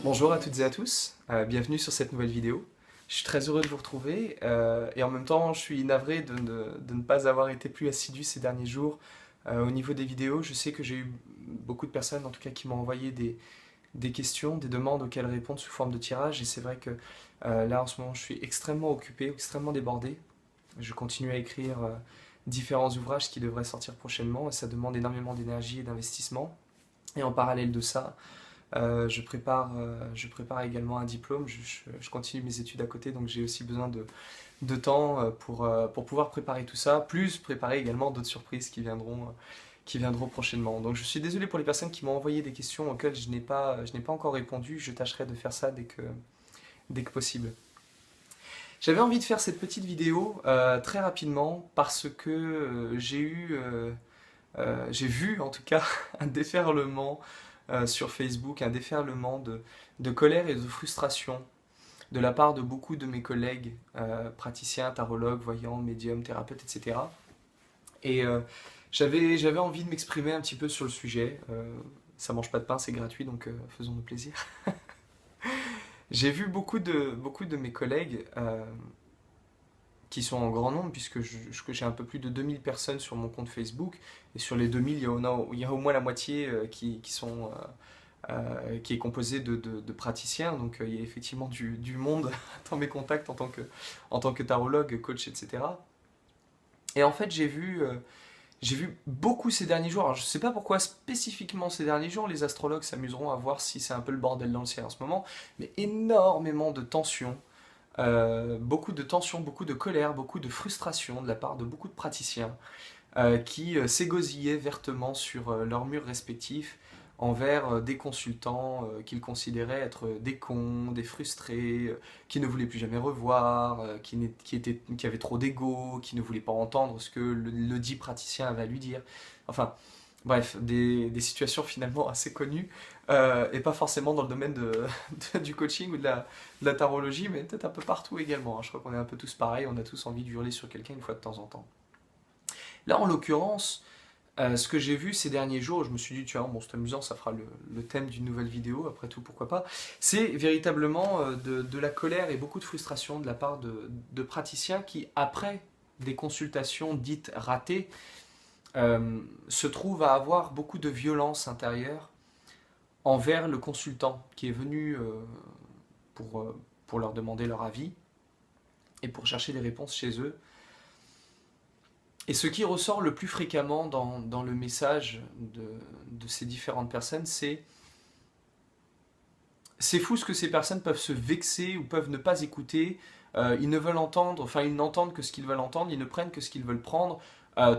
Bonjour à toutes et à tous, bienvenue sur cette nouvelle vidéo. Je suis très heureux de vous retrouver et en même temps je suis navré de ne pas avoir été plus assidu ces derniers jours au niveau des vidéos. Je sais que j'ai eu beaucoup de personnes en tout cas qui m'ont envoyé des questions, des demandes auxquelles répondre sous forme de tirage et c'est vrai que là en ce moment je suis extrêmement occupé, extrêmement débordé. Je continue à écrire différents ouvrages qui devraient sortir prochainement et ça demande énormément d'énergie et d'investissement. Et en parallèle de ça, je prépare également un diplôme, je continue mes études à côté, donc j'ai aussi besoin de temps pour pouvoir préparer tout ça, plus préparer également d'autres surprises qui viendront prochainement. Donc je suis désolé pour les personnes qui m'ont envoyé des questions auxquelles je n'ai pas encore répondu, je tâcherai de faire ça dès que possible. J'avais envie de faire cette petite vidéo très rapidement parce que j'ai vu en tout cas un déferlement sur Facebook, un déferlement de colère et de frustration de la part de beaucoup de mes collègues praticiens, tarologues, voyants, médiums, thérapeutes, etc. Et j'avais envie de m'exprimer un petit peu sur le sujet. Ça mange pas de pain, c'est gratuit, donc faisons-nous plaisir. J'ai vu beaucoup de mes collègues qui sont en grand nombre, puisque j'ai un peu plus de 2000 personnes sur mon compte Facebook, et sur les 2000, il y a au moins la moitié qui est composé de praticiens, donc il y a effectivement du monde dans mes contacts en tant que tarologue, coach, etc. Et en fait, j'ai vu beaucoup ces derniers jours, alors je ne sais pas pourquoi spécifiquement ces derniers jours, les astrologues s'amuseront à voir si c'est un peu le bordel dans le ciel en ce moment, mais énormément de tensions, beaucoup de colère, beaucoup de frustration de la part de beaucoup de praticiens qui s'égosillaient vertement sur leurs murs respectifs envers des consultants qu'ils considéraient être des cons, des frustrés, qui ne voulaient plus jamais revoir, qui avaient trop d'ego, qui ne voulaient pas entendre ce que le dit praticien avait à lui dire. Enfin, bref, des situations finalement assez connues, et pas forcément dans le domaine du coaching ou de la tarologie, mais peut-être un peu partout également, hein. Je crois qu'on est un peu tous pareils, on a tous envie de hurler sur quelqu'un une fois de temps en temps. Là, en l'occurrence, ce que j'ai vu ces derniers jours, je me suis dit, tiens, bon, c'est amusant, ça fera le thème d'une nouvelle vidéo, après tout, pourquoi pas, c'est véritablement de la colère et beaucoup de frustration de la part de praticiens qui, après des consultations dites ratées, se trouvent à avoir beaucoup de violence intérieure envers le consultant qui est venu pour leur demander leur avis et pour chercher des réponses chez eux. Et ce qui ressort le plus fréquemment dans le message de ces différentes personnes, c'est fou ce que ces personnes peuvent se vexer ou peuvent ne pas écouter. Ils ne veulent entendre, enfin ils n'entendent que ce qu'ils veulent entendre, ils ne prennent que ce qu'ils veulent prendre.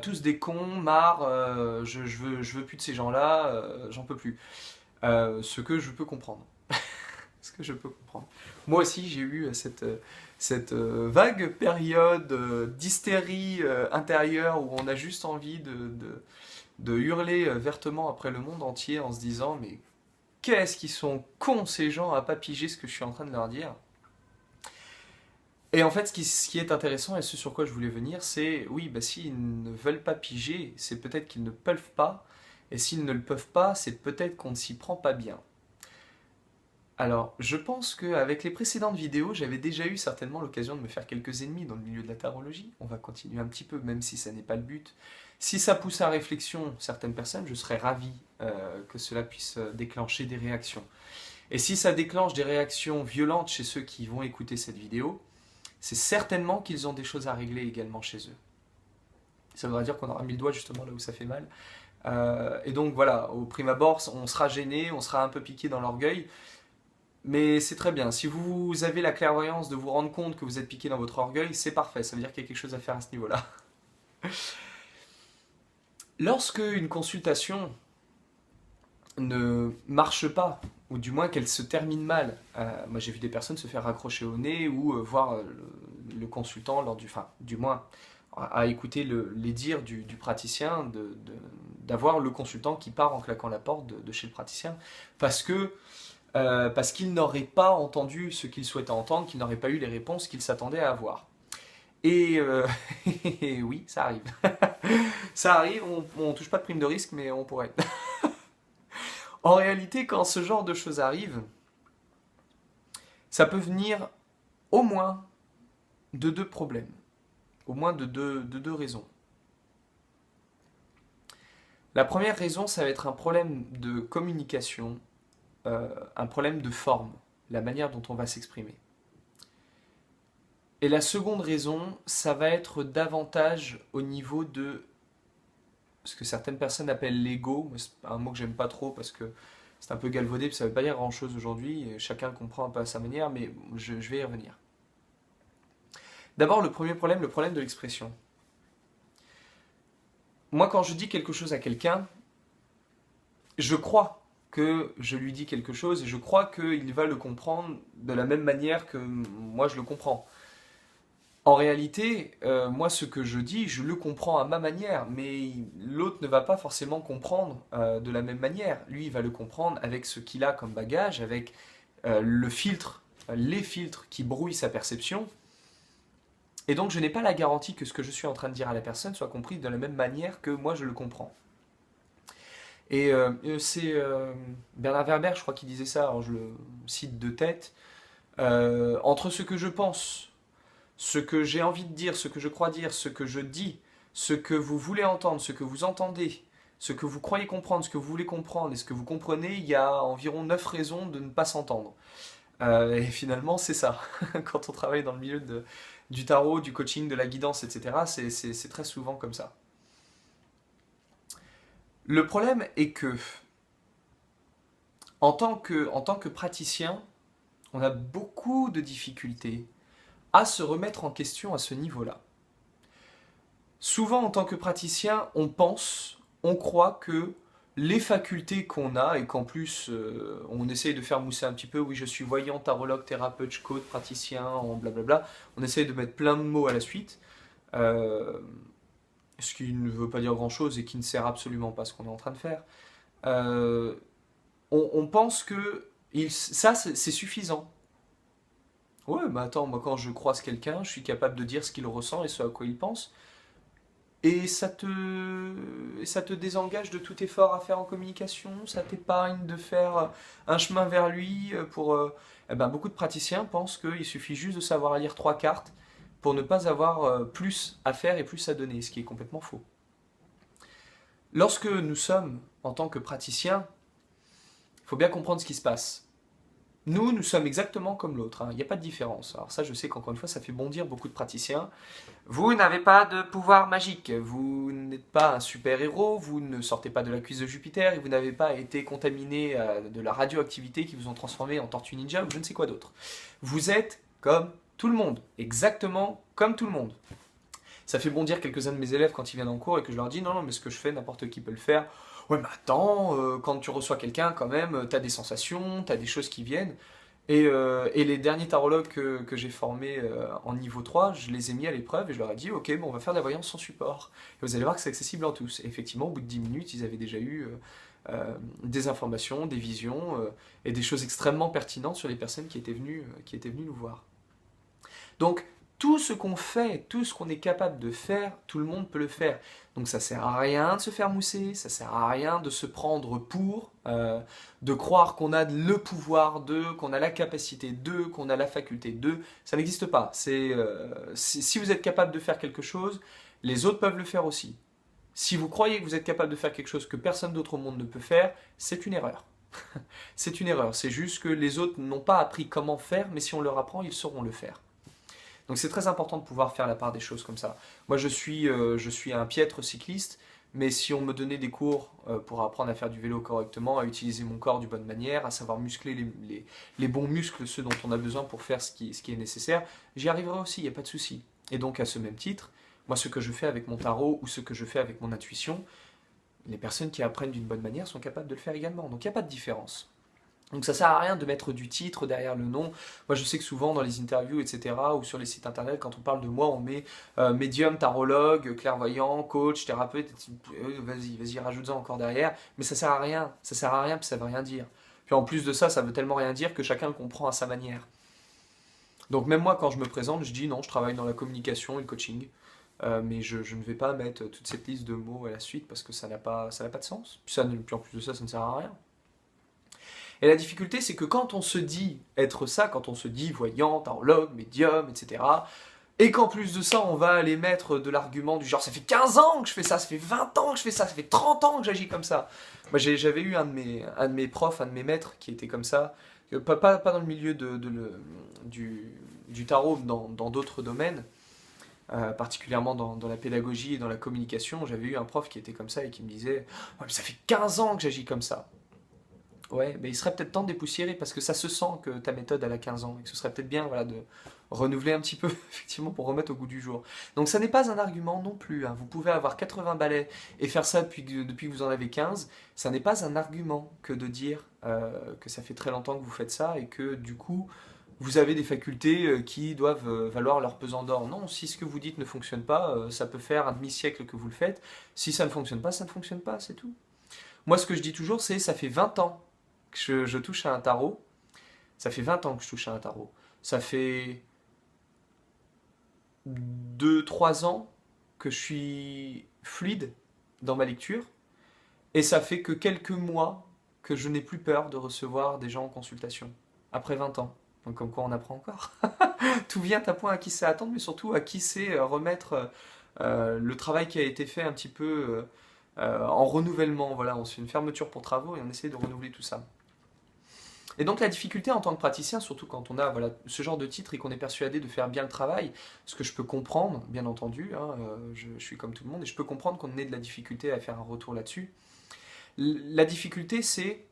Tous des cons, marre, je veux plus de ces gens-là, j'en peux plus. Ce que je peux comprendre. Ce que je peux comprendre. Moi aussi, j'ai eu cette vague période d'hystérie intérieure où on a juste envie de hurler vertement après le monde entier en se disant mais qu'est-ce qu'ils sont cons ces gens à pas piger ce que je suis en train de leur dire. Et en fait, ce qui est intéressant et ce sur quoi je voulais venir, c'est oui, bah, s'ils ne veulent pas piger, c'est peut-être qu'ils ne peuvent pas, et s'ils ne le peuvent pas, c'est peut-être qu'on ne s'y prend pas bien. Alors, je pense qu'avec les précédentes vidéos, j'avais déjà eu certainement l'occasion de me faire quelques ennemis dans le milieu de la tarologie. On va continuer un petit peu, même si ça n'est pas le but. Si ça pousse à réflexion certaines personnes, je serais ravi que cela puisse déclencher des réactions. Et si ça déclenche des réactions violentes chez ceux qui vont écouter cette vidéo, c'est certainement qu'ils ont des choses à régler également chez eux. Ça voudra dire qu'on aura mis le doigt justement là où ça fait mal. Et donc voilà, au prime abord, on sera gêné, on sera un peu piqué dans l'orgueil. Mais c'est très bien. Si vous avez la clairvoyance de vous rendre compte que vous êtes piqué dans votre orgueil, c'est parfait. Ça veut dire qu'il y a quelque chose à faire à ce niveau-là. Lorsque une consultation ne marche pas, ou du moins qu'elle se termine mal, moi j'ai vu des personnes se faire raccrocher au nez ou voir le consultant lors enfin, du moins à écouter les dires du praticien, d'avoir le consultant qui part en claquant la porte de chez le praticien, parce qu'il n'aurait pas entendu ce qu'il souhaitait entendre, qu'il n'aurait pas eu les réponses qu'il s'attendait à avoir. Et oui, ça arrive. Ça arrive, on touche pas de prime de risque, mais on pourrait. En réalité, quand ce genre de choses arrive, Ça peut venir au moins de deux problèmes, au moins de deux raisons. La première raison, ça va être un problème de communication, un problème de forme, la manière dont on va s'exprimer. Et la seconde raison, ça va être davantage au niveau de ce que certaines personnes appellent l'ego. C'est un mot que j'aime pas trop parce que c'est un peu galvaudé, puis ça veut pas dire grand chose aujourd'hui, et chacun le comprend un peu à sa manière, mais je vais y revenir. D'abord, le problème de l'expression. Moi, quand je dis quelque chose à quelqu'un, je crois que je lui dis quelque chose et je crois qu'il va le comprendre de la même manière que moi je le comprends. En réalité, moi ce que je dis, je le comprends à ma manière, mais l'autre ne va pas forcément comprendre de la même manière. Lui, il va le comprendre avec ce qu'il a comme bagage, avec le filtre, les filtres qui brouillent sa perception. Et donc je n'ai pas la garantie que ce que je suis en train de dire à la personne soit compris de la même manière que moi je le comprends. Et c'est Bernard Werber, je crois, qui disait ça, alors je le cite de tête, entre ce que je pense, ce que j'ai envie de dire, ce que je crois dire, ce que je dis, ce que vous voulez entendre, ce que vous entendez, ce que vous croyez comprendre, ce que vous voulez comprendre et ce que vous comprenez, il y a environ 9 raisons de ne pas s'entendre. Et finalement, c'est ça. Quand on travaille dans le milieu du tarot, du coaching, de la guidance, etc., c'est très souvent comme ça. Le problème est que, en tant que praticien, on a beaucoup de difficultés à se remettre en question à ce niveau-là. Souvent, en tant que praticien, on pense, on croit que les facultés qu'on a, et qu'en plus on essaye de faire mousser un petit peu, oui je suis voyant, tarologue, thérapeute, coach, praticien, en blablabla, on essaye de mettre plein de mots à la suite, euh, ce qui ne veut pas dire grand-chose et qui ne sert absolument pas à ce qu'on est en train de faire. Euh, on pense que ça c'est suffisant. Ouais, mais attends, moi quand je croise quelqu'un, je suis capable de dire ce qu'il ressent et ce à quoi il pense. Et ça te désengage de tout effort à faire en communication, ça t'épargne de faire un chemin vers lui pour... eh ben, beaucoup de praticiens pensent qu'il suffit juste de savoir lire trois cartes pour ne pas avoir plus à faire et plus à donner, ce qui est complètement faux. Lorsque nous sommes, en tant que praticiens, il faut bien comprendre ce qui se passe. Nous sommes exactement comme l'autre, hein. Il n'y a pas de différence. Alors ça, je sais qu'encore une fois, ça fait bondir beaucoup de praticiens. Vous n'avez pas de pouvoir magique, vous n'êtes pas un super-héros, vous ne sortez pas de la cuisse de Jupiter et vous n'avez pas été contaminé de la radioactivité qui vous ont transformé en tortue ninja ou je ne sais quoi d'autre. Vous êtes comme tout le monde, exactement comme tout le monde. Ça fait bondir quelques-uns de mes élèves quand ils viennent en cours et que je leur dis non, non, mais ce que je fais, n'importe qui peut le faire. Ouais, mais attends, quand tu reçois quelqu'un, quand même, t'as des sensations, t'as des choses qui viennent. Et les derniers tarologues que j'ai formés en niveau 3, je les ai mis à l'épreuve et je leur ai dit ok, bon, on va faire de la voyance sans support. Et vous allez voir que c'est accessible en tous. Et effectivement, au bout de 10 minutes, ils avaient déjà eu des informations, des visions et des choses extrêmement pertinentes sur les personnes qui étaient venues nous voir. Donc, tout ce qu'on fait, tout ce qu'on est capable de faire, tout le monde peut le faire. Donc ça sert à rien de se faire mousser, ça sert à rien de se prendre pour, de croire qu'on a le pouvoir de, qu'on a la capacité de, qu'on a la faculté de. Ça n'existe pas. Si vous êtes capable de faire quelque chose, les autres peuvent le faire aussi. Si vous croyez que vous êtes capable de faire quelque chose que personne d'autre au monde ne peut faire, c'est une erreur. C'est une erreur. C'est juste que les autres n'ont pas appris comment faire, mais si on leur apprend, ils sauront le faire. Donc c'est très important de pouvoir faire la part des choses comme ça. Moi je suis un piètre cycliste, mais si on me donnait des cours pour apprendre à faire du vélo correctement, à utiliser mon corps d'une bonne manière, à savoir muscler les bons muscles, ceux dont on a besoin pour faire ce qui est nécessaire, j'y arriverai aussi, il n'y a pas de souci. Et donc à ce même titre, moi ce que je fais avec mon tarot ou ce que je fais avec mon intuition, les personnes qui apprennent d'une bonne manière sont capables de le faire également. Donc il n'y a pas de différence. Donc ça sert à rien de mettre du titre derrière le nom. Moi je sais que souvent dans les interviews, etc., ou sur les sites internet, quand on parle de moi, on met médium, tarologue, clairvoyant, coach, thérapeute, vas-y, rajoute-en encore derrière. Mais ça sert à rien, puis ça veut rien dire. Puis en plus de ça, ça veut tellement rien dire que chacun le comprend à sa manière. Donc même moi quand je me présente, je dis non, je travaille dans la communication et le coaching. Mais je ne vais pas mettre toute cette liste de mots à la suite parce que ça n'a pas de sens. Puis en plus de ça, ça ne sert à rien. Et la difficulté, c'est que quand on se dit être ça, quand on se dit voyant, tarologue, médium, etc., et qu'en plus de ça, on va aller mettre de l'argument du genre ça fait 15 ans que je fais ça, ça fait 20 ans que je fais ça, ça fait 30 ans que j'agis comme ça. Moi, j'avais eu un de mes profs, un de mes maîtres qui était comme ça, pas dans le milieu du tarot, dans d'autres domaines, particulièrement dans la pédagogie et dans la communication. J'avais eu un prof qui était comme ça et qui me disait ouais, mais ça fait 15 ans que j'agis comme ça. Ouais, mais il serait peut-être temps de dépoussiérer parce que ça se sent que ta méthode elle a 15 ans et que ce serait peut-être bien voilà, de renouveler un petit peu effectivement pour remettre au goût du jour. Donc ça n'est pas un argument non plus, hein. Vous pouvez avoir 80 balais et faire ça depuis que vous en avez 15. Ça n'est pas un argument que de dire que ça fait très longtemps que vous faites ça et que du coup vous avez des facultés qui doivent valoir leur pesant d'or. Non, si ce que vous dites ne fonctionne pas, ça peut faire un demi-siècle que vous le faites. Si ça ne fonctionne pas, ça ne fonctionne pas, c'est tout. Moi ce que je dis toujours c'est ça fait 20 ans que je touche à un tarot. Ça fait 20 ans que je touche à un tarot. Ça fait 2 3 ans que je suis fluide dans ma lecture. Et ça fait que quelques mois que je n'ai plus peur de recevoir des gens en consultation. Après 20 ans. Donc comme quoi on apprend encore. Tout vient à point à qui sait attendre, mais surtout à qui sait remettre le travail qui a été fait un petit peu en renouvellement. Voilà, on se fait une fermeture pour travaux et on essaie de renouveler tout ça. Et donc la difficulté en tant que praticien, surtout quand on a voilà, ce genre de titre et qu'on est persuadé de faire bien le travail, ce que je peux comprendre, bien entendu, hein, je suis comme tout le monde, et je peux comprendre qu'on ait de la difficulté à faire un retour là-dessus. La difficulté c'est,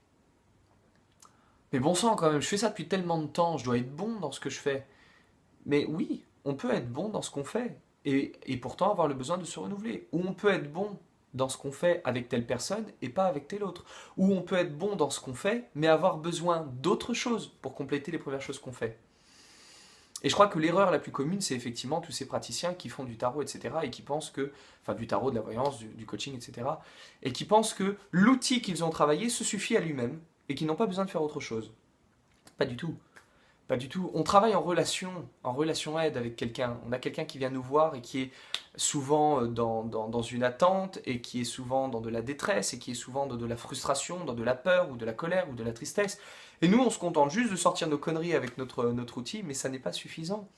mais bon sang quand même, je fais ça depuis tellement de temps, je dois être bon dans ce que je fais. Mais oui, on peut être bon dans ce qu'on fait, et pourtant avoir le besoin de se renouveler. Ou on peut être bon dans ce qu'on fait avec telle personne et pas avec telle autre. Ou on peut être bon dans ce qu'on fait, mais avoir besoin d'autres choses pour compléter les premières choses qu'on fait. Et je crois que l'erreur la plus commune, c'est effectivement tous ces praticiens qui font du tarot, etc., et qui pensent que, enfin du tarot, de la voyance, du coaching, etc., et qui pensent que l'outil qu'ils ont travaillé se suffit à lui-même, et qu'ils n'ont pas besoin de faire autre chose. Pas du tout. Pas du tout. On travaille en relation aide avec quelqu'un. On a quelqu'un qui vient nous voir et qui est souvent dans une attente et qui est souvent dans de la détresse et qui est souvent dans de la frustration, dans de la peur ou de la colère ou de la tristesse. Et nous, on se contente juste de sortir nos conneries avec notre outil, mais ça n'est pas suffisant.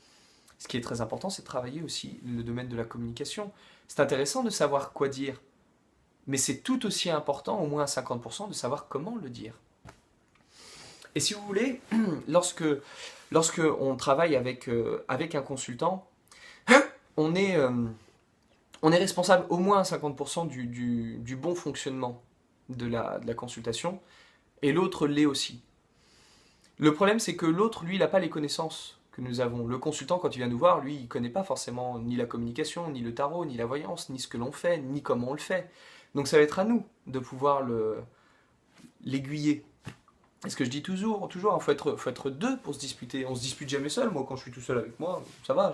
Ce qui est très important, c'est de travailler aussi le domaine de la communication. C'est intéressant de savoir quoi dire, mais c'est tout aussi important, au moins à 50%, de savoir comment le dire. Et si vous voulez, lorsque, lorsque on travaille avec un consultant, on est, euh, on est responsable au moins à 50% du bon fonctionnement de la consultation, et l'autre l'est aussi. Le problème, c'est que l'autre, lui, il n'a pas les connaissances que nous avons. Le consultant, quand il vient nous voir, lui, il ne connaît pas forcément ni la communication, ni le tarot, ni la voyance, ni ce que l'on fait, ni comment on le fait. Donc ça va être à nous de pouvoir l'aiguiller. Et ce que je dis toujours, il faut être deux pour se disputer. On se dispute jamais seul. Moi, quand je suis tout seul avec moi, ça va,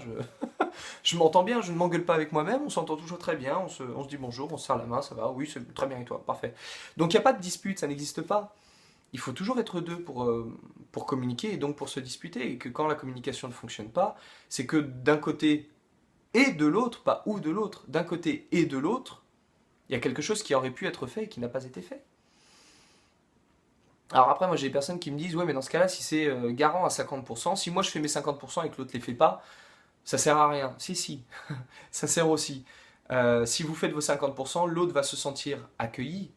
je m'entends bien, je ne m'engueule pas avec moi-même, on s'entend toujours très bien, on se dit bonjour, on se serre la main, ça va, oui, c'est très bien et toi, parfait. Donc il n'y a pas de dispute, ça n'existe pas. Il faut toujours être deux pour communiquer et donc pour se disputer. Et que quand la communication ne fonctionne pas, c'est que d'un côté et de l'autre, pas ou de l'autre, d'un côté et de l'autre, il y a quelque chose qui aurait pu être fait et qui n'a pas été fait. Alors après, moi j'ai des personnes qui me disent, ouais, mais dans ce cas-là, si c'est garant à 50%, si moi je fais mes 50% et que l'autre ne les fait pas, ça sert à rien. Si, si, ça sert aussi. Si vous faites vos 50%, l'autre va se sentir accueilli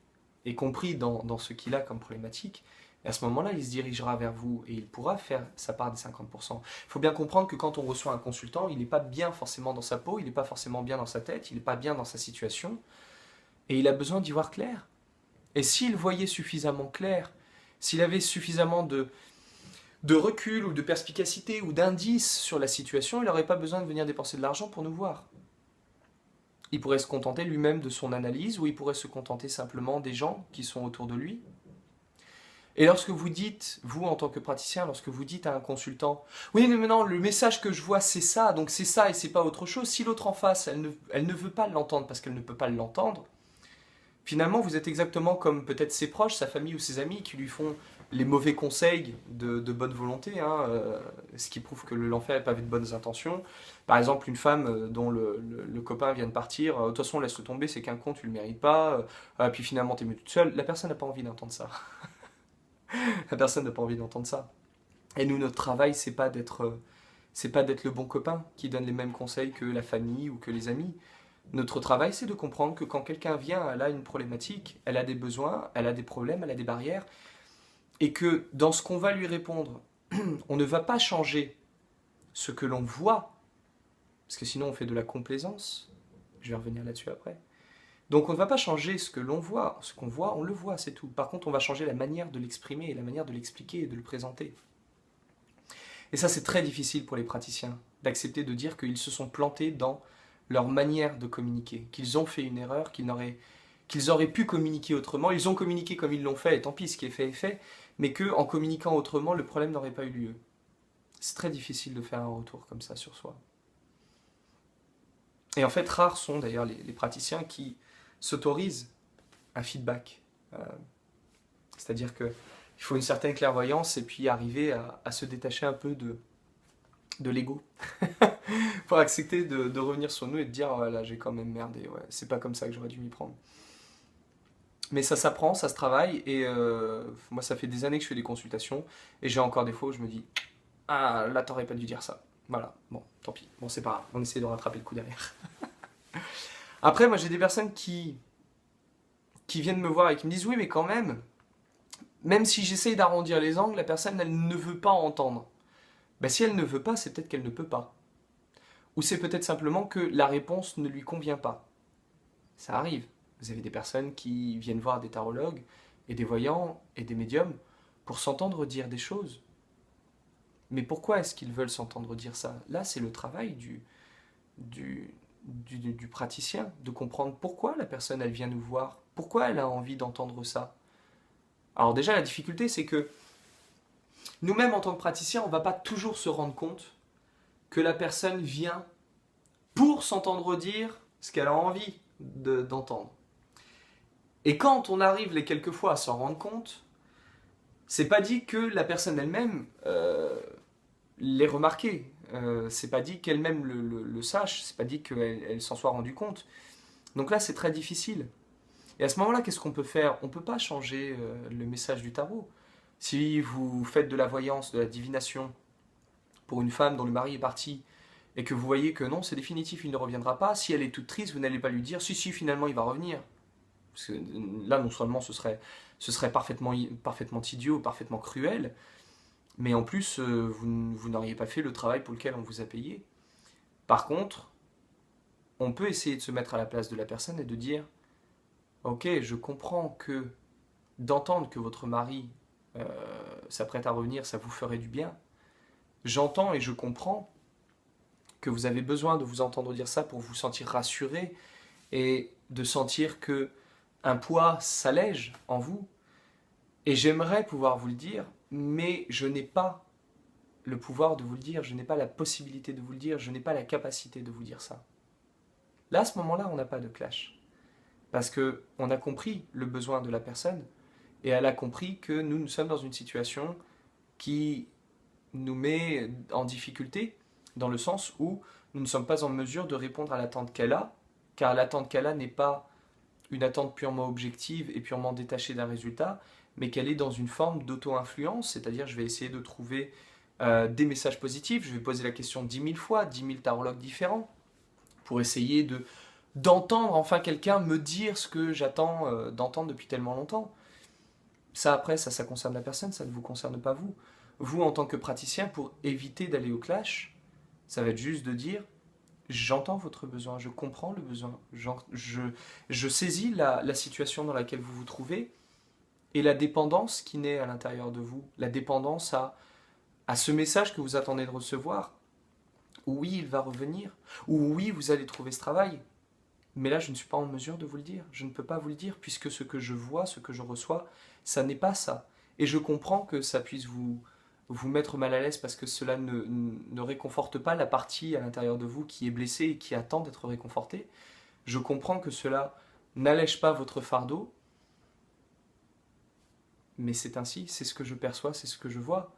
et compris dans ce qu'il a comme problématique. Et à ce moment-là, il se dirigera vers vous et il pourra faire sa part des 50%. Il faut bien comprendre que quand on reçoit un consultant, il n'est pas bien forcément dans sa peau, il n'est pas forcément bien dans sa tête, il n'est pas bien dans sa situation, et il a besoin d'y voir clair. Et s'il voyait suffisamment clair, s'il avait suffisamment de recul ou de perspicacité ou d'indices sur la situation, il n'aurait pas besoin de venir dépenser de l'argent pour nous voir. Il pourrait se contenter lui-même de son analyse ou il pourrait se contenter simplement des gens qui sont autour de lui. Et lorsque vous dites, vous en tant que praticien, lorsque vous dites à un consultant, oui mais maintenant le message que je vois c'est ça, donc c'est ça et c'est pas autre chose, si l'autre en face elle ne veut pas l'entendre parce qu'elle ne peut pas l'entendre, finalement vous êtes exactement comme peut-être ses proches, sa famille ou ses amis qui lui font les mauvais conseils de bonne volonté, hein, ce qui prouve que l'enfer n'est pas avec de bonnes intentions. Par exemple, une femme dont le copain vient de partir, de toute façon laisse-le tomber, c'est qu'un con, tu le mérites pas, puis finalement t'es mieux toute seule, la personne n'a pas envie d'entendre ça. La personne n'a pas envie d'entendre ça. Et nous, notre travail, c'est pas d'être le bon copain qui donne les mêmes conseils que la famille ou que les amis. Notre travail, c'est de comprendre que quand quelqu'un vient, elle a une problématique, elle a des besoins, elle a des problèmes, elle a des barrières, et que dans ce qu'on va lui répondre, on ne va pas changer ce que l'on voit, parce que sinon on fait de la complaisance. Je vais revenir là-dessus après. Donc on ne va pas changer ce que l'on voit. Ce qu'on voit, on le voit, c'est tout. Par contre, on va changer la manière de l'exprimer, la manière de l'expliquer et de le présenter. Et ça, c'est très difficile pour les praticiens, d'accepter de dire qu'ils se sont plantés dans leur manière de communiquer, qu'ils ont fait une erreur, qu'ils auraient pu communiquer autrement. Ils ont communiqué comme ils l'ont fait, et tant pis, ce qui est fait est fait, mais qu'en communiquant autrement, le problème n'aurait pas eu lieu. C'est très difficile de faire un retour comme ça sur soi. Et en fait, rares sont d'ailleurs les praticiens qui s'autorisent un feedback. Euh, C'est-à-dire qu'il faut une certaine clairvoyance et puis arriver à se détacher un peu de l'ego pour accepter de revenir sur nous et de dire oh, là j'ai quand même merdé, ouais, c'est pas comme ça que j'aurais dû m'y prendre. Mais ça s'apprend, ça se travaille et moi ça fait des années que je fais des consultations et j'ai encore des fois où je me dis ah là t'aurais pas dû dire ça. Voilà, bon tant pis, bon c'est pas grave, on essaie de rattraper le coup derrière. Après moi j'ai des personnes qui viennent me voir et qui me disent oui mais quand même si j'essaye d'arrondir les angles, la personne elle ne veut pas entendre. Ben, si elle ne veut pas, c'est peut-être qu'elle ne peut pas. Ou c'est peut-être simplement que la réponse ne lui convient pas. Ça arrive. Vous avez des personnes qui viennent voir des tarologues et des voyants et des médiums pour s'entendre dire des choses. Mais pourquoi est-ce qu'ils veulent s'entendre dire ça? Là, c'est le travail du praticien, de comprendre pourquoi la personne, elle vient nous voir, pourquoi elle a envie d'entendre ça. Alors déjà, la difficulté, c'est que nous-mêmes, en tant que praticiens, on ne va pas toujours se rendre compte que la personne vient pour s'entendre dire ce qu'elle a envie d'entendre. Et quand on arrive les quelques fois à s'en rendre compte, c'est pas dit que la personne elle-même l'ait remarqué. C'est pas dit qu'elle-même le sache. C'est pas dit qu'elle s'en soit rendue compte. Donc là, c'est très difficile. Et à ce moment-là, qu'est-ce qu'on peut faire? On ne peut pas changer le message du tarot. Si vous faites de la voyance, de la divination pour une femme dont le mari est parti et que vous voyez que non, c'est définitif, il ne reviendra pas, si elle est toute triste, vous n'allez pas lui dire si, si, finalement, il va revenir. Parce que là, non seulement ce serait parfaitement idiot, parfaitement cruel, mais en plus, vous n'auriez pas fait le travail pour lequel on vous a payé. Par contre, on peut essayer de se mettre à la place de la personne et de dire ok, je comprends que d'entendre que votre mari euh, s'apprête à revenir, ça vous ferait du bien. J'entends et je comprends que vous avez besoin de vous entendre dire ça pour vous sentir rassuré et de sentir que un poids s'allège en vous. Et j'aimerais pouvoir vous le dire, mais je n'ai pas le pouvoir de vous le dire, je n'ai pas la possibilité de vous le dire, je n'ai pas la capacité de vous dire ça. Là, à ce moment-là, on n'a pas de clash. Parce qu'on a compris le besoin de la personne et elle a compris que nous sommes dans une situation qui nous met en difficulté dans le sens où nous ne sommes pas en mesure de répondre à l'attente qu'elle a, car l'attente qu'elle a n'est pas une attente purement objective et purement détachée d'un résultat, mais qu'elle est dans une forme d'auto-influence, c'est-à-dire je vais essayer de trouver des messages positifs, je vais poser la question 10 000 fois, 10 000 tarologues différents, pour essayer d'entendre enfin quelqu'un me dire ce que j'attends d'entendre depuis tellement longtemps. Ça après, ça concerne la personne, ça ne vous concerne pas vous. Vous, en tant que praticien, pour éviter d'aller au clash, ça va être juste de dire j'entends votre besoin, je comprends le besoin, je saisis la situation dans laquelle vous vous trouvez et la dépendance qui naît à l'intérieur de vous, la dépendance à ce message que vous attendez de recevoir. Oui, il va revenir, ou oui, vous allez trouver ce travail. Mais là, je ne suis pas en mesure de vous le dire. Je ne peux pas vous le dire puisque ce que je vois, ce que je reçois, ça n'est pas ça. Et je comprends que ça puisse vous mettre mal à l'aise parce que cela ne réconforte pas la partie à l'intérieur de vous qui est blessée et qui attend d'être réconfortée. Je comprends que cela n'allège pas votre fardeau, mais c'est ainsi, c'est ce que je perçois, c'est ce que je vois.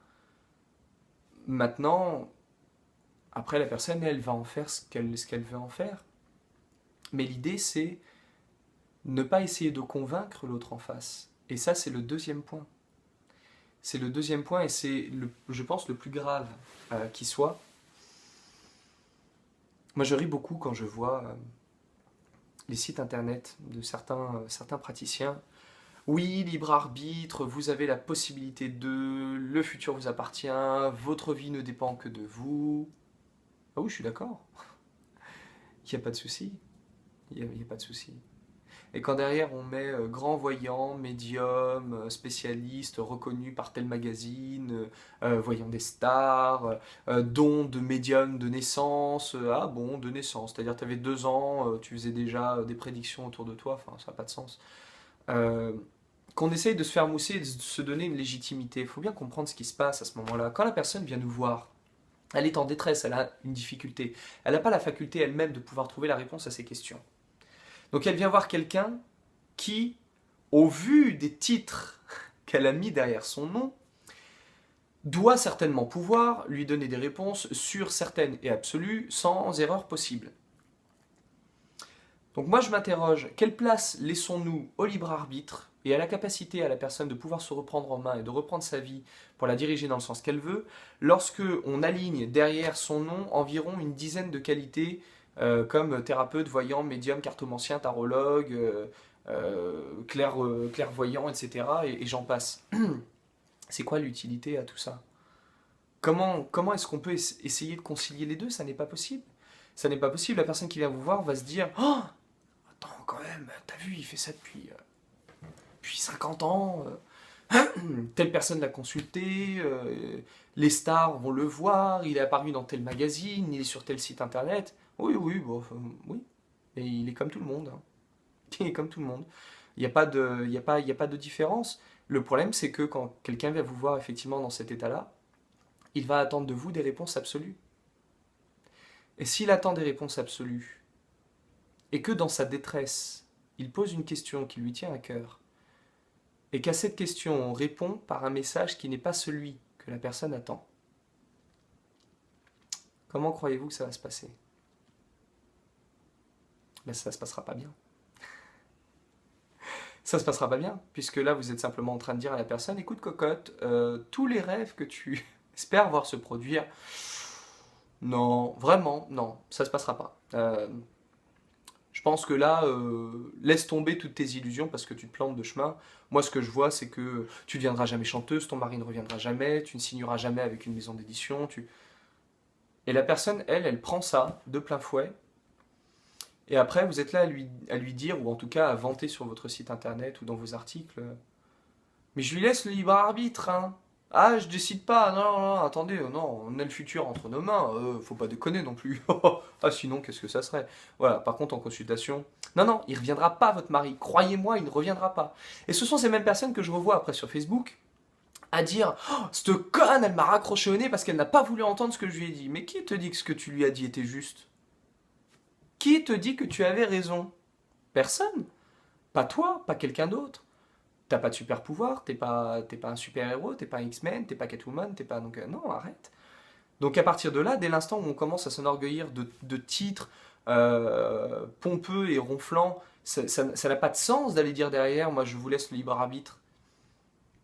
Maintenant, après la personne, elle va en faire ce qu'elle veut en faire. Mais l'idée, c'est ne pas essayer de convaincre l'autre en face. Et ça, c'est le deuxième point. c'est le deuxième point et c'est, je pense, le plus grave qui soit. Moi, je ris beaucoup quand je vois les sites internet de certains praticiens. Oui, libre arbitre, vous avez la possibilité de, le futur vous appartient, votre vie ne dépend que de vous. Ah oui, je suis d'accord, il n'y a pas de souci, il y a pas de souci. Et quand derrière on met grand voyant, médium, spécialiste, reconnu par tel magazine, voyant des stars, don de médium de naissance, ah bon, de naissance, c'est-à-dire tu avais 2 ans, tu faisais déjà des prédictions autour de toi, enfin ça n'a pas de sens. Euh, qu'on essaye de se faire mousser et de se donner une légitimité. Il faut bien comprendre ce qui se passe à ce moment-là. Quand la personne vient nous voir, elle est en détresse, elle a une difficulté. Elle n'a pas la faculté elle-même de pouvoir trouver la réponse à ses questions. Donc elle vient voir quelqu'un qui, au vu des titres qu'elle a mis derrière son nom, doit certainement pouvoir lui donner des réponses sûres, certaines et absolues, sans erreur possible. Donc moi je m'interroge, quelle place laissons-nous au libre arbitre et à la capacité à la personne de pouvoir se reprendre en main et de reprendre sa vie pour la diriger dans le sens qu'elle veut, lorsque on aligne derrière son nom environ une dizaine de qualités comme thérapeute, voyant, médium, cartomancien, tarologue, clairvoyant, etc. Et j'en passe. C'est quoi l'utilité à tout ça? Comment est-ce qu'on peut essayer de concilier les deux? Ça n'est pas possible. Ça n'est pas possible. La personne qui vient vous voir va se dire oh, attends, quand même, t'as vu, il fait ça depuis 50 ans. Telle personne l'a consulté, les stars vont le voir, il est apparu dans tel magazine, il est sur tel site internet. Oui, oui, bon, oui. Et il est comme tout le monde, hein. Il est comme tout le monde. Il n'y a pas de, il y a pas de différence. Le problème, c'est que quand quelqu'un vient vous voir effectivement dans cet état-là, il va attendre de vous des réponses absolues. Et s'il attend des réponses absolues, et que dans sa détresse, il pose une question qui lui tient à cœur, et qu'à cette question on répond par un message qui n'est pas celui que la personne attend, comment croyez-vous que ça va se passer? Ben, ça ne se passera pas bien. Ça ne se passera pas bien, puisque là vous êtes simplement en train de dire à la personne, écoute cocotte, tous les rêves que tu espères voir se produire, non, vraiment, non, ça ne se passera pas. Je pense que là, laisse tomber toutes tes illusions parce que tu te plantes de chemin. Moi, ce que je vois, c'est que tu ne deviendras jamais chanteuse, ton mari ne reviendra jamais, tu ne signeras jamais avec une maison d'édition. Et la personne, elle prend ça de plein fouet. Et après, vous êtes là à lui dire, ou en tout cas à vanter sur votre site internet ou dans vos articles, mais je lui laisse le libre arbitre, hein. Ah, je décide pas. Non, non, non, attendez, non, on a le futur entre nos mains. Faut pas déconner non plus. Ah, sinon, qu'est-ce que ça serait? Voilà, par contre, en consultation. Non, non, il reviendra pas, votre mari. Croyez-moi, il ne reviendra pas. Et ce sont ces mêmes personnes que je revois après sur Facebook à dire oh, cette conne, elle m'a raccroché au nez parce qu'elle n'a pas voulu entendre ce que je lui ai dit. Mais qui te dit que ce que tu lui as dit était juste? Qui te dit que tu avais raison? Personne. Pas toi, pas quelqu'un d'autre. T'as pas de super pouvoir, t'es pas un super héros, t'es pas un X-Men, t'es pas Catwoman, t'es pas. Donc, non, arrête. Donc, à partir de là, dès l'instant où on commence à s'enorgueillir de titres pompeux et ronflants, ça n'a pas de sens d'aller dire derrière, moi je vous laisse le libre arbitre.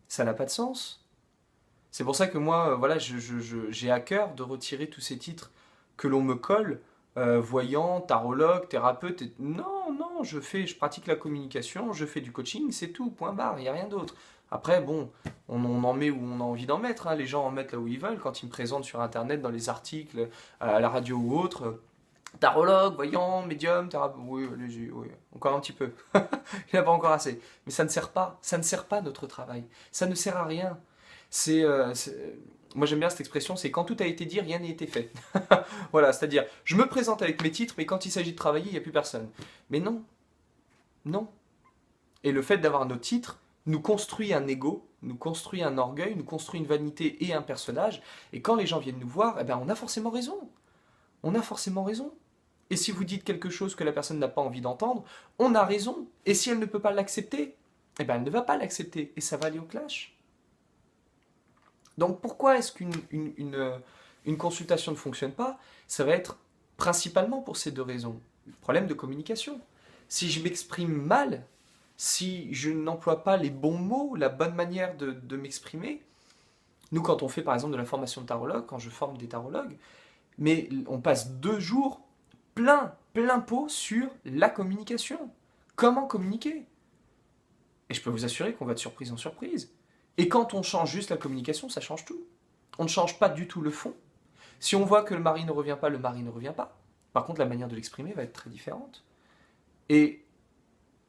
Ça n'a pas de sens. C'est pour ça que moi, voilà, j'ai à cœur de retirer tous ces titres que l'on me colle, voyant, tarologue, thérapeute. Non, non, je pratique la communication, je fais du coaching, c'est tout, point barre, il n'y a rien d'autre. Après, bon, on en met où on a envie d'en mettre, hein, les gens en mettent là où ils veulent, quand ils me présentent sur internet, dans les articles, à la radio ou autre. Tarologue, voyant, médium, thérapeute, oui, allez-y, oui, encore un petit peu. Il n'y en a pas encore assez. Mais ça ne sert pas notre travail. Ça ne sert à rien. Moi j'aime bien cette expression, c'est quand tout a été dit, rien n'a été fait. Voilà, c'est-à-dire, je me présente avec mes titres, mais quand il s'agit de travailler, il n'y a plus personne. Mais non, non. Et le fait d'avoir nos titres nous construit un ego, nous construit un orgueil, nous construit une vanité et un personnage. Et quand les gens viennent nous voir, eh ben, on a forcément raison. On a forcément raison. Et si vous dites quelque chose que la personne n'a pas envie d'entendre, on a raison. Et si elle ne peut pas l'accepter, eh ben, elle ne va pas l'accepter. Et ça va aller au clash. Donc pourquoi est-ce qu'une consultation ne fonctionne pas? Ça va être principalement pour ces deux raisons. Le problème de communication. Si je m'exprime mal, si je n'emploie pas les bons mots, la bonne manière de m'exprimer, Nous, quand on fait par exemple de la formation de tarologue, quand je forme des tarologues, mais on passe 2 jours plein pot sur la communication. Comment communiquer? Et je peux vous assurer qu'on va de surprise en surprise. Et quand on change juste la communication, ça change tout. On ne change pas du tout le fond. Si on voit que le mari ne revient pas, le mari ne revient pas. Par contre, la manière de l'exprimer va être très différente. Et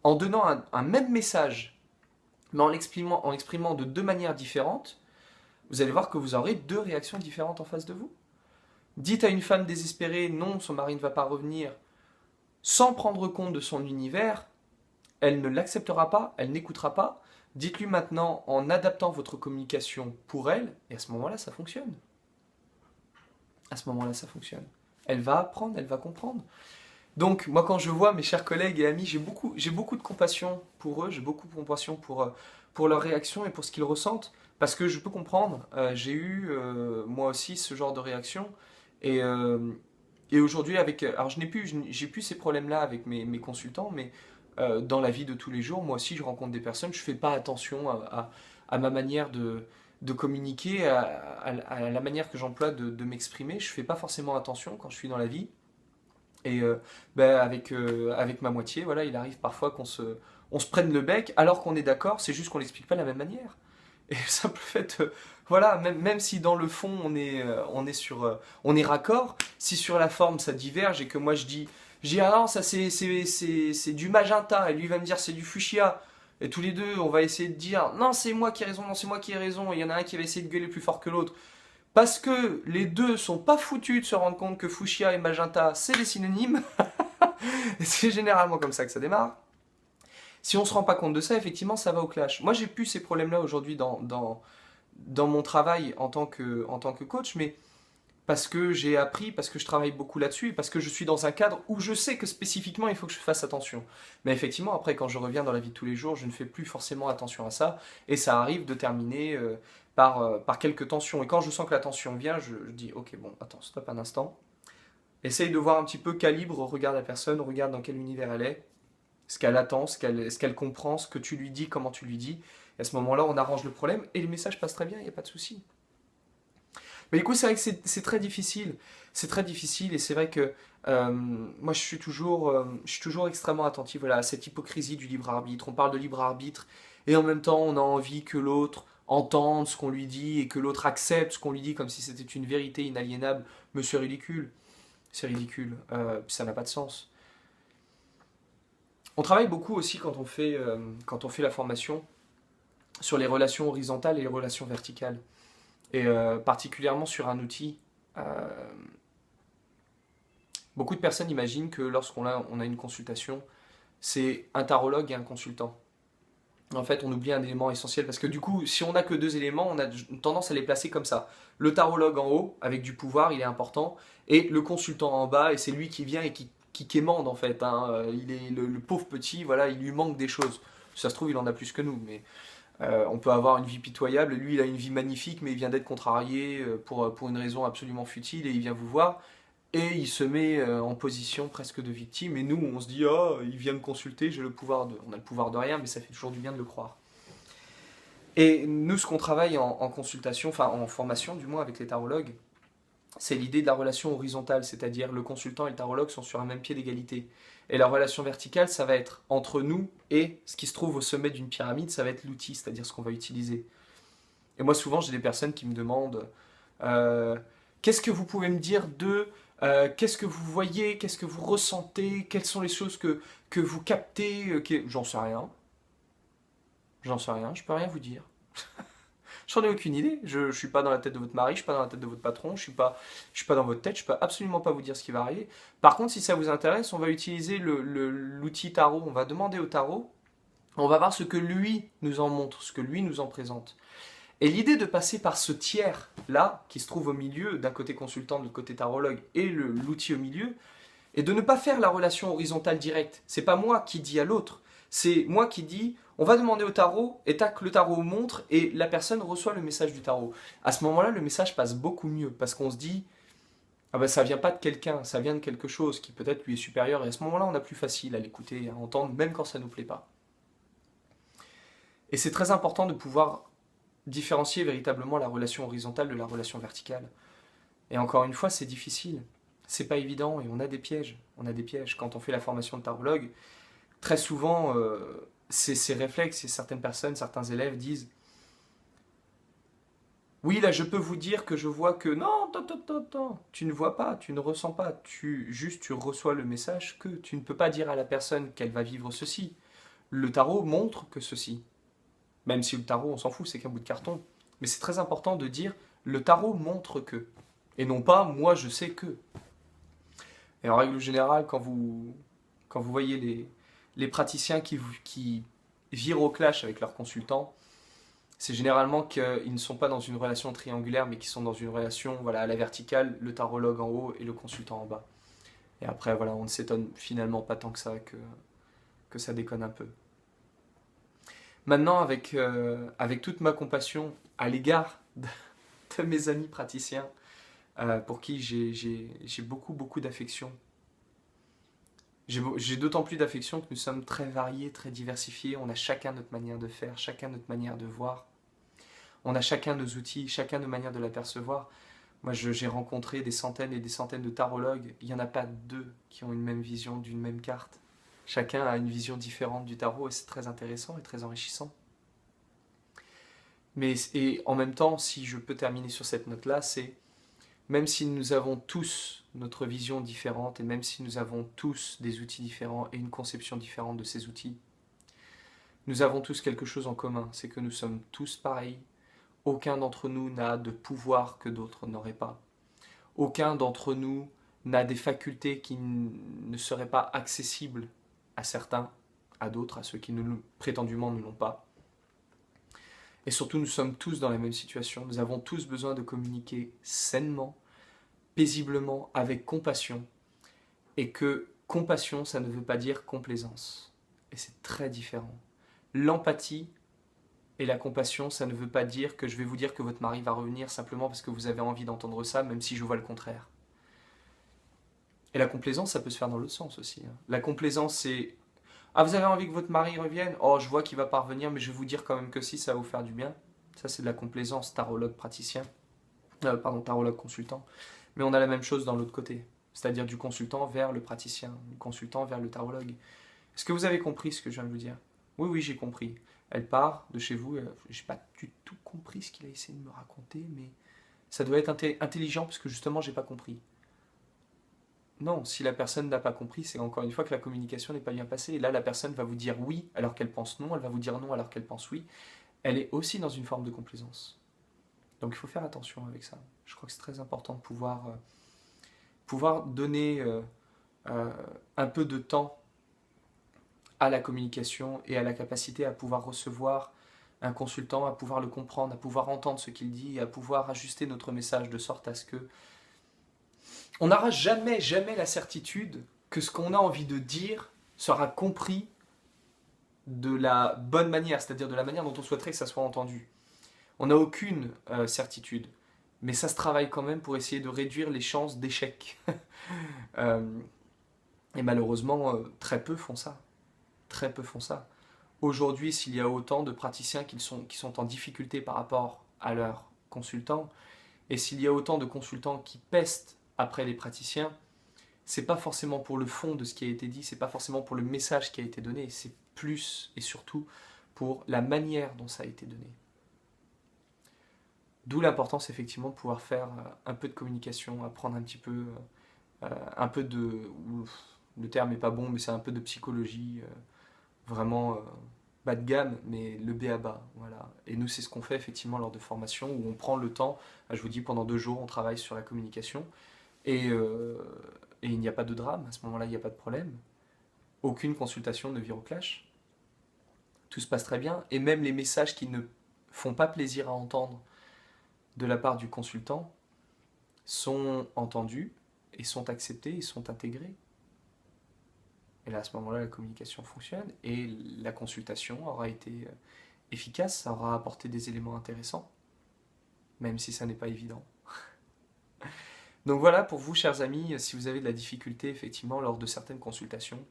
en donnant un même message, mais en l'exprimant de 2 manières différentes, vous allez voir que vous aurez 2 réactions différentes en face de vous. Dites à une femme désespérée, non, son mari ne va pas revenir, sans prendre compte de son univers, elle ne l'acceptera pas, elle n'écoutera pas. Dites-lui maintenant en adaptant votre communication pour elle, et à ce moment-là, ça fonctionne. À ce moment-là, ça fonctionne. Elle va apprendre, elle va comprendre. Donc, moi, quand je vois mes chers collègues et amis, j'ai beaucoup de compassion pour eux, j'ai beaucoup de compassion pour leurs réactions et pour ce qu'ils ressentent, parce que je peux comprendre. J'ai eu, moi aussi, ce genre de réaction. Et, euh, et aujourd'hui, alors j'ai plus ces problèmes-là avec mes consultants, mais dans la vie de tous les jours, moi aussi, je rencontre des personnes, je fais pas attention à ma manière de communiquer, à la manière que j'emploie de m'exprimer. Je fais pas forcément attention quand je suis dans la vie. Et avec ma moitié, voilà, il arrive parfois on se prenne le bec alors qu'on est d'accord, c'est juste qu'on l'explique pas de la même manière. Et le simple fait, voilà, même si dans le fond on est raccord, si sur la forme ça diverge et que moi je dis ah non, ça c'est du magenta, et lui va me dire c'est du fuchsia, et tous les deux on va essayer de dire non, c'est moi qui ai raison, non, c'est moi qui ai raison, et il y en a un qui va essayer de gueuler plus fort que l'autre. Parce que les deux sont pas foutus de se rendre compte que fuchsia et magenta c'est des synonymes, et c'est généralement comme ça que ça démarre. Si on se rend pas compte de ça, effectivement, ça va au clash. Moi, j'ai plus ces problèmes-là aujourd'hui dans mon travail en tant que coach, mais parce que j'ai appris, parce que je travaille beaucoup là-dessus, et parce que je suis dans un cadre où je sais que spécifiquement, il faut que je fasse attention. Mais effectivement, après, quand je reviens dans la vie de tous les jours, je ne fais plus forcément attention à ça, et ça arrive de terminer par quelques tensions. Et quand je sens que la tension vient, je dis, ok, bon, attends, stop un instant. Essaye de voir un petit peu, calibre, regarde la personne, regarde dans quel univers elle est, ce qu'elle attend, ce qu'elle comprend, ce que tu lui dis, comment tu lui dis. Et à ce moment-là, on arrange le problème et le message passe très bien, il n'y a pas de souci. Mais du coup, c'est vrai que c'est très difficile. C'est très difficile et c'est vrai que moi, je suis toujours extrêmement attentif, voilà, à cette hypocrisie du libre arbitre. On parle de libre arbitre et en même temps, on a envie que l'autre entende ce qu'on lui dit et que l'autre accepte ce qu'on lui dit comme si c'était une vérité inaliénable. Mais c'est ridicule. C'est ridicule. Ça n'a pas de sens. On travaille beaucoup aussi quand on fait la formation sur les relations horizontales et les relations verticales. Et particulièrement sur un outil. euh, Beaucoup de personnes imaginent que on a une consultation, c'est un tarologue et un consultant. En fait, on oublie un élément essentiel parce que du coup, si on n'a que 2 éléments, on a tendance à les placer comme ça. Le tarologue en haut, avec du pouvoir, il est important, et le consultant en bas, et c'est lui qui vient et qui quémande en fait, hein. Il est le pauvre petit, voilà, il lui manque des choses. Si ça se trouve, il en a plus que nous, mais on peut avoir une vie pitoyable. Lui, il a une vie magnifique, mais il vient d'être contrarié pour une raison absolument futile, et il vient vous voir. Et il se met en position presque de victime. Et nous, on se dit, ah, il vient me consulter, j'ai le pouvoir de... On a le pouvoir de rien, mais ça fait toujours du bien de le croire. Et nous, ce qu'on travaille en consultation, enfin en formation du moins avec les tarologues, c'est l'idée de la relation horizontale, c'est-à-dire le consultant et le tarologue sont sur un même pied d'égalité. Et la relation verticale, ça va être entre nous et ce qui se trouve au sommet d'une pyramide, ça va être l'outil, c'est-à-dire ce qu'on va utiliser. Et moi, souvent, j'ai des personnes qui me demandent euh, qu'est-ce que vous pouvez me dire de qu'est-ce que vous voyez, qu'est-ce que vous ressentez, quelles sont les choses que vous captez, j'en sais rien, je peux rien vous dire. J'en ai aucune idée, je suis pas dans la tête de votre mari, je suis pas dans la tête de votre patron, je suis pas dans votre tête, je peux absolument pas vous dire ce qui va arriver. Par contre, si ça vous intéresse, on va utiliser l'outil tarot, on va demander au tarot, on va voir ce que lui nous en montre, ce que lui nous en présente. Et l'idée de passer par ce tiers-là, qui se trouve au milieu, d'un côté consultant, de l'autre côté tarologue, et l'outil au milieu, et de ne pas faire la relation horizontale directe. C'est pas moi qui dis à l'autre, c'est moi qui dis, on va demander au tarot, et tac, le tarot montre, et la personne reçoit le message du tarot. À ce moment-là, le message passe beaucoup mieux, parce qu'on se dit, ah ben ça vient pas de quelqu'un, ça vient de quelque chose qui peut-être lui est supérieur, et à ce moment-là, on a plus facile à l'écouter, à entendre, même quand ça nous plaît pas. Et c'est très important de pouvoir différencier véritablement la relation horizontale de la relation verticale. Et encore une fois, c'est difficile. C'est pas évident et on a des pièges. On a des pièges. Quand on fait la formation de tarologue, très souvent, ces réflexes et certaines personnes, certains élèves disent oui, là, je peux vous dire que je vois que non, tu ne vois pas, tu ne ressens pas, tu reçois le message que tu ne peux pas dire à la personne qu'elle va vivre ceci. Le tarot montre que ceci. Même si le tarot, on s'en fout, c'est qu'un bout de carton. Mais c'est très important de dire le tarot montre que. Et non pas moi je sais que. Et en règle générale, quand vous voyez les praticiens qui virent au clash avec leurs consultants, c'est généralement qu'ils ne sont pas dans une relation triangulaire, mais qu'ils sont dans une relation voilà, à la verticale, le tarologue en haut et le consultant en bas. Et après, voilà, on ne s'étonne finalement pas tant que ça que ça déconne un peu. Maintenant, avec toute ma compassion à l'égard de mes amis praticiens, pour qui j'ai beaucoup, beaucoup d'affection, j'ai d'autant plus d'affection que nous sommes très variés, très diversifiés, on a chacun notre manière de faire, chacun notre manière de voir, on a chacun nos outils, chacun nos manières de l'apercevoir. Moi, j'ai rencontré des centaines et des centaines de tarologues. Il n'y en a pas deux qui ont une même vision d'une même carte. Chacun a une vision différente du tarot et c'est très intéressant et très enrichissant. Et en même temps, si je peux terminer sur cette note-là, c'est même si nous avons tous notre vision différente et même si nous avons tous des outils différents et une conception différente de ces outils, nous avons tous quelque chose en commun, c'est que nous sommes tous pareils. Aucun d'entre nous n'a de pouvoir que d'autres n'auraient pas. Aucun d'entre nous n'a des facultés qui ne seraient pas accessibles à certains, à d'autres, à ceux qui prétendument ne l'ont pas. Et surtout, nous sommes tous dans la même situation. Nous avons tous besoin de communiquer sainement, paisiblement, avec compassion. Et que compassion, ça ne veut pas dire complaisance. Et c'est très différent. L'empathie et la compassion, ça ne veut pas dire que je vais vous dire que votre mari va revenir simplement parce que vous avez envie d'entendre ça, même si je vois le contraire. Et la complaisance, ça peut se faire dans l'autre sens aussi. La complaisance, c'est ah, vous avez envie que votre mari revienne? Oh, je vois qu'il va pas revenir, mais je vais vous dire quand même que si, ça va vous faire du bien. Ça, c'est de la complaisance, tarologue praticien. Pardon, tarologue consultant. Mais on a la même chose dans l'autre côté. C'est-à-dire du consultant vers le praticien, du consultant vers le tarologue. Est-ce que vous avez compris ce que je viens de vous dire? Oui, oui, j'ai compris. Elle part de chez vous, j'ai pas du tout compris ce qu'il a essayé de me raconter, mais ça doit être intelligent parce que justement, j'ai pas compris. Non, si la personne n'a pas compris, c'est encore une fois que la communication n'est pas bien passée. Et là, la personne va vous dire oui alors qu'elle pense non, elle va vous dire non alors qu'elle pense oui. Elle est aussi dans une forme de complaisance. Donc il faut faire attention avec ça. Je crois que c'est très important de pouvoir donner euh, un peu de temps à la communication et à la capacité à pouvoir recevoir un consultant, à pouvoir le comprendre, à pouvoir entendre ce qu'il dit et à pouvoir ajuster notre message de sorte à ce que on n'aura jamais, jamais la certitude que ce qu'on a envie de dire sera compris de la bonne manière, c'est-à-dire de la manière dont on souhaiterait que ça soit entendu. On n'a aucune certitude, mais ça se travaille quand même pour essayer de réduire les chances d'échec. Euh, et malheureusement, très peu font ça. Très peu font ça. Aujourd'hui, s'il y a autant de praticiens qui sont en difficulté par rapport à leurs consultants, et s'il y a autant de consultants qui pestent après les praticiens, c'est pas forcément pour le fond de ce qui a été dit, c'est pas forcément pour le message qui a été donné, c'est plus et surtout pour la manière dont ça a été donné. D'où l'importance effectivement de pouvoir faire un peu de communication, apprendre un petit peu, un peu de, le terme est pas bon, mais c'est un peu de psychologie, vraiment bas de gamme, mais le B à bas, voilà. Et nous c'est ce qu'on fait effectivement lors de formations où on prend le temps, je vous dis pendant 2 jours on travaille sur la communication et il n'y a pas de drame, à ce moment-là il n'y a pas de problème. Aucune consultation ne vire au clash, tout se passe très bien, et même les messages qui ne font pas plaisir à entendre de la part du consultant sont entendus et sont acceptés et sont intégrés. Et là, à ce moment-là, la communication fonctionne et la consultation aura été efficace, ça aura apporté des éléments intéressants, même si ça n'est pas évident. Donc voilà, pour vous, chers amis, si vous avez de la difficulté, effectivement, lors de certaines consultations,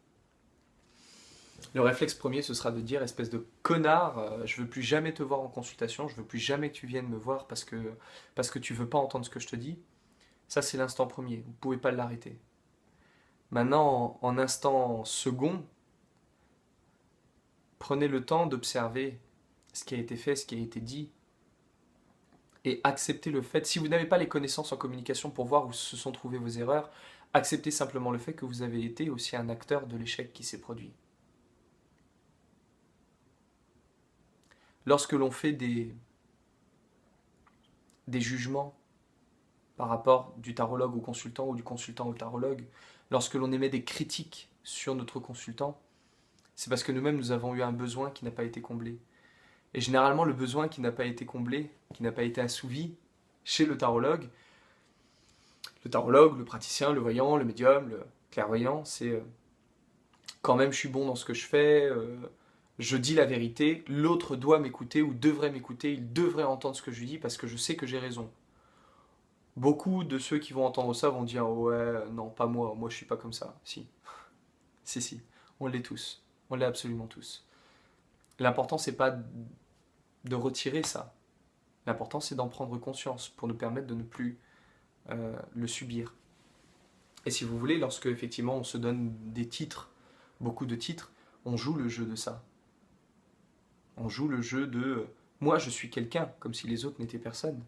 Le réflexe premier, ce sera de dire, espèce de connard, je veux plus jamais te voir en consultation, je veux plus jamais que tu viennes me voir parce que tu veux pas entendre ce que je te dis. Ça, c'est l'instant premier, vous pouvez pas l'arrêter. Maintenant, en instant second, prenez le temps d'observer ce qui a été fait, ce qui a été dit, et acceptez le fait, si vous n'avez pas les connaissances en communication pour voir où se sont trouvées vos erreurs, acceptez simplement le fait que vous avez été aussi un acteur de l'échec qui s'est produit. Lorsque l'on fait des jugements par rapport du tarologue au consultant ou du consultant au tarologue, lorsque l'on émet des critiques sur notre consultant, c'est parce que nous-mêmes nous avons eu un besoin qui n'a pas été comblé. Et généralement, le besoin qui n'a pas été comblé, qui n'a pas été assouvi chez le tarologue, le praticien, le voyant, le médium, le clairvoyant, c'est quand même je suis bon dans ce que je fais, je dis la vérité, l'autre doit m'écouter ou devrait m'écouter, il devrait entendre ce que je lui dis parce que je sais que j'ai raison. Beaucoup de ceux qui vont entendre ça vont dire ouais, non, pas moi, moi je suis pas comme ça. Si, si, on l'est tous, on l'est absolument tous. L'important c'est pas de retirer ça, l'important c'est d'en prendre conscience pour nous permettre de ne plus le subir. Et si vous voulez, lorsque effectivement on se donne des titres, beaucoup de titres, on joue le jeu de ça. On joue le jeu de moi je suis quelqu'un, comme si les autres n'étaient personne.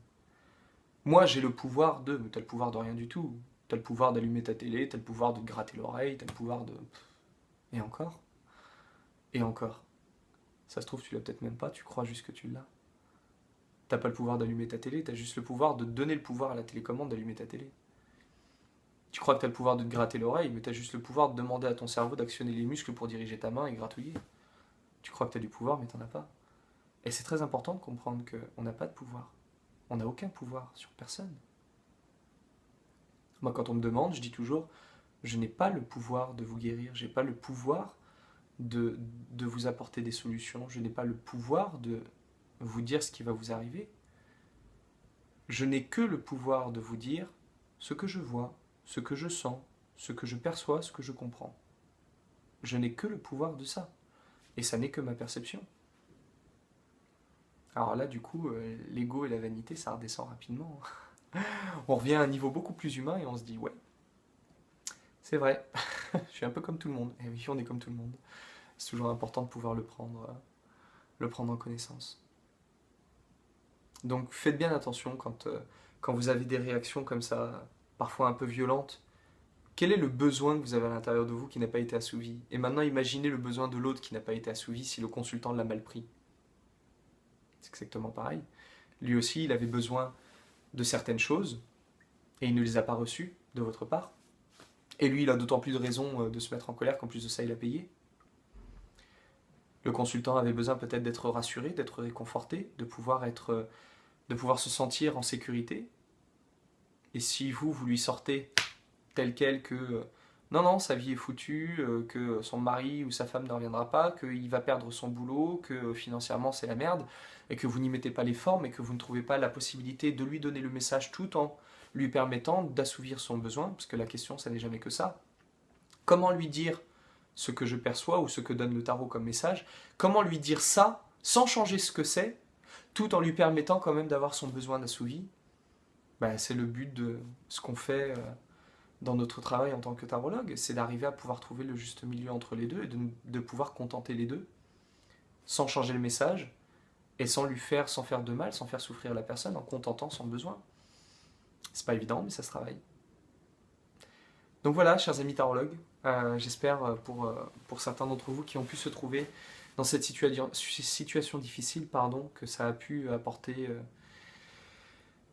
Moi j'ai le pouvoir de, mais t'as le pouvoir de rien du tout. T'as le pouvoir d'allumer ta télé, t'as le pouvoir de te gratter l'oreille, t'as le pouvoir de... Et encore. Et encore. Ça se trouve, tu l'as peut-être même pas, tu crois juste que tu l'as. T'as pas le pouvoir d'allumer ta télé, t'as juste le pouvoir de donner le pouvoir à la télécommande d'allumer ta télé. Tu crois que t'as le pouvoir de te gratter l'oreille, mais t'as juste le pouvoir de demander à ton cerveau d'actionner les muscles pour diriger ta main et gratouiller. Tu crois que t'as du pouvoir, mais t'en as pas. Et c'est très important de comprendre qu'on n'a pas de pouvoir. On n'a aucun pouvoir sur personne. Moi, quand on me demande, je dis toujours, je n'ai pas le pouvoir de vous guérir, j'ai pas le pouvoir de vous apporter des solutions, je n'ai pas le pouvoir de vous dire ce qui va vous arriver. Je n'ai que le pouvoir de vous dire ce que je vois, ce que je sens, ce que je perçois, ce que je comprends. Je n'ai que le pouvoir de ça. Et ça n'est que ma perception. Alors là, du coup, l'ego et la vanité, ça redescend rapidement. On revient à un niveau beaucoup plus humain et on se dit, ouais, c'est vrai, je suis un peu comme tout le monde. Et oui, on est comme tout le monde. C'est toujours important de pouvoir le prendre en connaissance. Donc faites bien attention quand vous avez des réactions comme ça, parfois un peu violentes. Quel est le besoin que vous avez à l'intérieur de vous qui n'a pas été assouvi? Et maintenant, imaginez le besoin de l'autre qui n'a pas été assouvi si le consultant l'a mal pris. C'est exactement pareil. Lui aussi, il avait besoin de certaines choses et il ne les a pas reçues de votre part. Et lui, il a d'autant plus de raisons de se mettre en colère qu'en plus de ça, il a payé. Le consultant avait besoin peut-être d'être rassuré, d'être réconforté, de pouvoir se sentir en sécurité. Et si vous lui sortez tel quel que non, non, sa vie est foutue, que son mari ou sa femme ne reviendra pas, qu'il va perdre son boulot, que financièrement c'est la merde, et que vous n'y mettez pas l'effort, mais que vous ne trouvez pas la possibilité de lui donner le message tout en lui permettant d'assouvir son besoin, parce que la question, ça n'est jamais que ça. Comment lui dire ce que je perçois ou ce que donne le tarot comme message? Comment lui dire ça sans changer ce que c'est, tout en lui permettant quand même d'avoir son besoin d'assouvi? Ben, c'est le but de ce qu'on fait dans notre travail en tant que tarologue, c'est d'arriver à pouvoir trouver le juste milieu entre les deux et de pouvoir contenter les deux, sans changer le message et sans faire de mal, sans faire souffrir la personne, en contentant son besoin. C'est pas évident, mais ça se travaille. Donc voilà, chers amis tarologues, j'espère pour certains d'entre vous qui ont pu se trouver dans cette situation difficile, que ça a pu apporter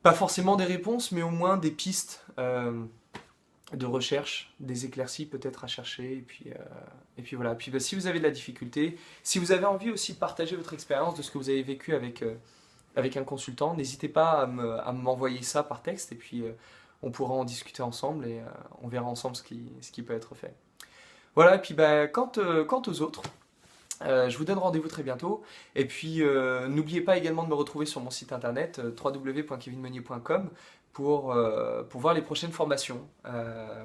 pas forcément des réponses, mais au moins des pistes de recherche, des éclaircies peut-être à chercher, et puis voilà. Puis bah, si vous avez de la difficulté, si vous avez envie aussi de partager votre expérience de ce que vous avez vécu avec un consultant, n'hésitez pas à m'envoyer ça par texte, et puis on pourra en discuter ensemble, et on verra ensemble ce qui peut être fait. Voilà, et puis bah, quant aux autres, je vous donne rendez-vous très bientôt. Et puis, n'oubliez pas également de me retrouver sur mon site internet www.kevinmeunier.com pour voir les prochaines formations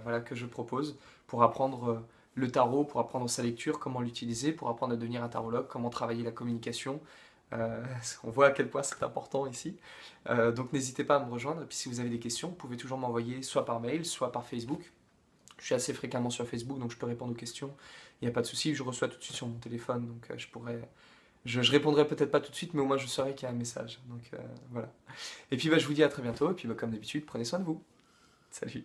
voilà, que je propose pour apprendre le tarot, pour apprendre sa lecture, comment l'utiliser, pour apprendre à devenir un tarologue, comment travailler la communication. Euh, on voit à quel point c'est important ici. Donc n'hésitez pas à me rejoindre. Et puis si vous avez des questions, vous pouvez toujours m'envoyer soit par mail, soit par Facebook. Je suis assez fréquemment sur Facebook, donc je peux répondre aux questions. Il n'y a pas de souci, je reçois tout de suite sur mon téléphone, donc je répondrai peut-être pas tout de suite, mais au moins je saurai qu'il y a un message. Donc voilà. Et puis je vous dis à très bientôt, et puis comme d'habitude, prenez soin de vous. Salut.